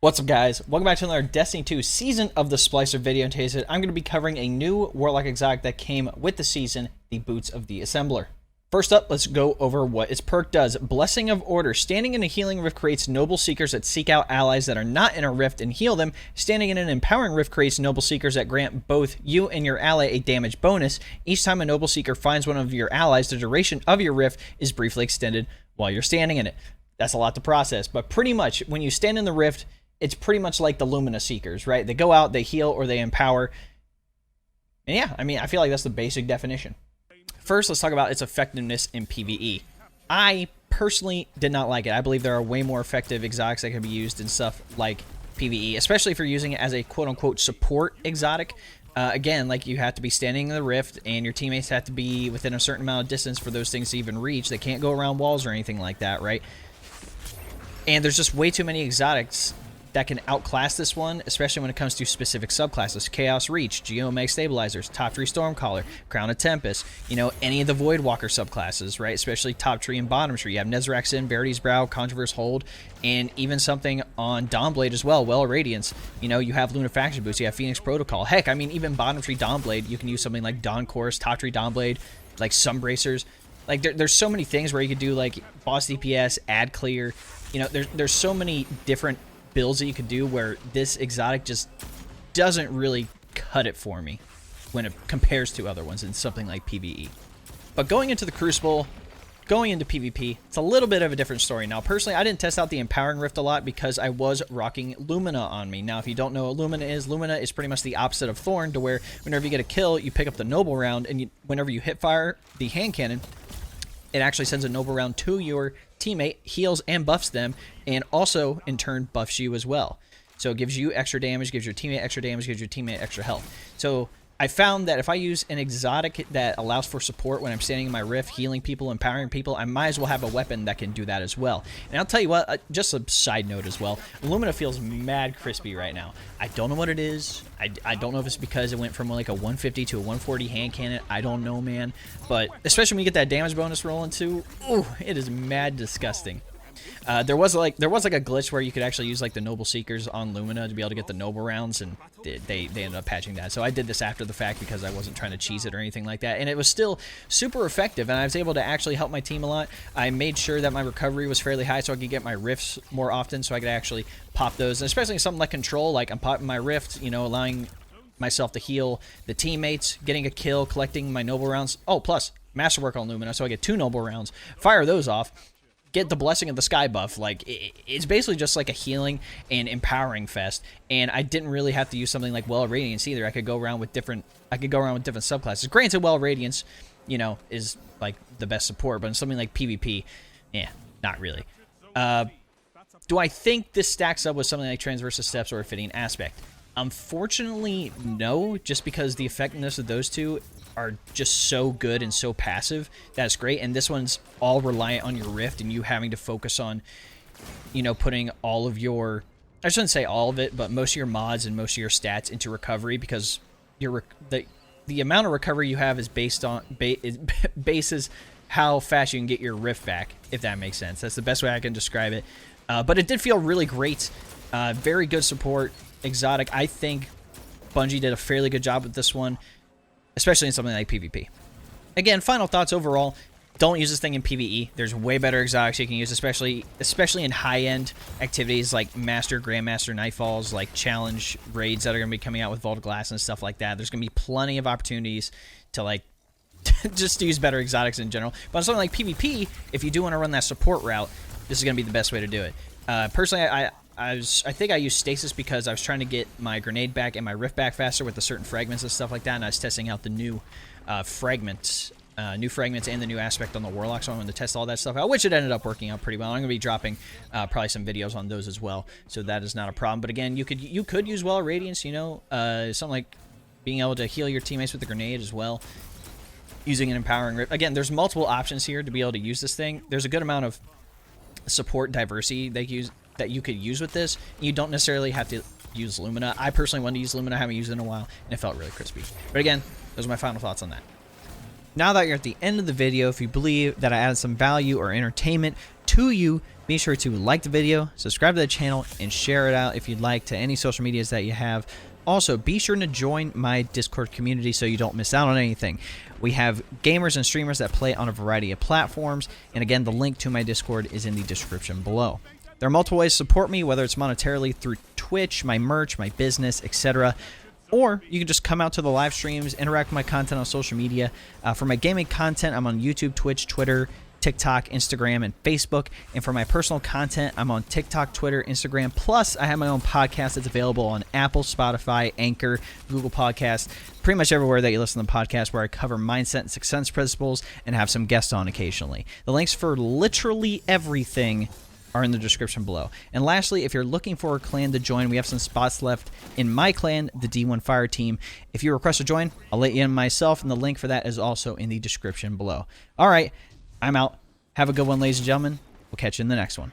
What's up, guys? Welcome back to another Destiny 2 Season of the Splicer video. And today I'm going to be covering a new Warlock Exotic that came with the season, the Boots of the Assembler. First up, let's go over what its perk does. Blessing of Order. Standing in a healing rift creates noble seekers that seek out allies that are not in a rift and heal them. Standing in an empowering rift creates noble seekers that grant both you and your ally a damage bonus. Each time a noble seeker finds one of your allies, the duration of your rift is briefly extended while you're standing in it. That's a lot to process, but pretty much when you stand in the rift, it's pretty much like the Lumina Seekers, right? They go out, they heal, or they empower. And yeah, I mean, I feel like that's the basic definition. First, let's talk about its effectiveness in PvE. I personally did not like it. I believe there are way more effective exotics that can be used in stuff like PvE, especially if you're using it as a quote-unquote support exotic. Again, like, you have to be standing in the rift, and your teammates have to be within a certain amount of distance for those things to even reach. They can't go around walls or anything like that, right? And there's just way too many exotics that can outclass this one, especially when it comes to specific subclasses. Chaos Reach, Geomag Stabilizers, Top Tree Stormcaller, Crown of Tempest, you know, any of the Voidwalker subclasses, right? Especially Top Tree and Bottom Tree. You have Nezarec Sin, Verity's Brow, Controverse Hold, and even something on Dawnblade as well, Well Radiance. You know, you have Lunafaction Boots, you have Phoenix Protocol. Heck, I mean, even Bottom Tree Dawnblade, you can use something like Dawn Chorus, Top Tree Dawnblade, like Sunbracers. Like, there's so many things where you could do, like, Boss DPS, Ad Clear. You know, there's so many different builds that you could do where this exotic just doesn't really cut it for me when it compares to other ones in something like PvE. But going into the Crucible, going into PvP, it's a little bit of a different story. Now, personally, I didn't test out the Empowering Rift a lot because I was rocking Lumina on me. Now, if you don't know what Lumina is pretty much the opposite of Thorn, to where whenever you get a kill, you pick up the Noble Round, and whenever you hit fire the hand cannon, it actually sends a Noble Round to your teammate, heals and buffs them, and also in turn buffs you as well. So it gives you extra damage, gives your teammate extra damage, gives your teammate extra health. So I found that if I use an exotic that allows for support when I'm standing in my rift, healing people, empowering people, I might as well have a weapon that can do that as well. And I'll tell you what, just a side note as well, Lumina feels mad crispy right now. I don't know what it is. I don't know if it's because it went from like a 150 to a 140 hand cannon. I don't know, man. But especially when you get that damage bonus rolling too, ooh, it is mad disgusting. There was like a glitch where you could actually use like the Noble Seekers on Lumina to be able to get the Noble Rounds, and they ended up patching that. So I did this after the fact because I wasn't trying to cheese it or anything like that, and it was still super effective, and I was able to actually help my team a lot. I made sure that my recovery was fairly high so I could get my rifts more often, so I could actually pop those, and especially something like Control, like I'm popping my rift, you know, allowing myself to heal the teammates, getting a kill, collecting my Noble Rounds. Oh, plus Masterwork on Lumina, so I get 2 Noble Rounds, fire those off, get the Blessing of the Sky buff. Like, it's basically just like a healing and empowering fest, and I didn't really have to use something like Well Radiance either. I could go around with different subclasses. Granted, Well Radiance, you know, is like the best support, but in something like PvP, yeah, not really. Do I think this stacks up with something like Transversus Steps or a Fitting Aspect? Unfortunately, no, just because the effectiveness of those two are just so good and so passive. That's great, and this one's all reliant on your rift and you having to focus on, you know, putting all of your, I shouldn't say all of it, but most of your mods and most of your stats into recovery, because your the amount of recovery you have is based on bases how fast you can get your rift back, if that makes sense. That's the best way I can describe it. But it did feel really great. Very good support exotic. I think Bungie did a fairly good job with this one, especially in something like PvP. Again, final thoughts overall, don't use this thing in PvE. There's way better exotics you can use, especially in high-end activities like Master, Grandmaster, Nightfalls, like challenge raids that are going to be coming out with Vault of Glass and stuff like that. There's going to be plenty of opportunities to, like, just use better exotics in general. But on something like PvP, if you do want to run that support route, this is going to be the best way to do it. Personally, I think I used Stasis because I was trying to get my grenade back and my rift back faster with the certain fragments and stuff like that, and I was testing out the new fragments and the new aspect on the Warlock, so I wanted to test all that stuff out, which it ended up working out pretty well. I'm going to be dropping probably some videos on those as well, so that is not a problem. But again, you could use Well Radiance, you know, something like being able to heal your teammates with the grenade as well, using an Empowering Rift. Again, there's multiple options here to be able to use this thing. There's a good amount of support diversity that you could use with this. You don't necessarily have to use Lumina. I personally wanted to use Lumina. I haven't used it in a while, and it felt really crispy. But again, those are my final thoughts on that. Now that you're at the end of the video, if you believe that I added some value or entertainment to you, be sure to like the video, subscribe to the channel, and share it out if you'd like to any social medias that you have. Also, be sure to join my Discord community so you don't miss out on anything. We have gamers and streamers that play on a variety of platforms, and again, the link to my Discord is in the description below. There are multiple ways to support me, whether it's monetarily through Twitch, my merch, my business, etc., or you can just come out to the live streams, interact with my content on social media. For my gaming content, I'm on YouTube, Twitch, Twitter, TikTok, Instagram, and Facebook. And for my personal content, I'm on TikTok, Twitter, Instagram. Plus, I have my own podcast that's available on Apple, Spotify, Anchor, Google Podcasts, pretty much everywhere that you listen to podcasts, where I cover mindset and success principles and have some guests on occasionally. The links for literally everything are in the description below. And lastly, if you're looking for a clan to join, we have some spots left in my clan, the D1 Fire Team. If you request to join, I'll let you in myself, and the link for that is also in the description below. All right, I'm out. Have a good one, ladies and gentlemen. We'll catch you in the next one.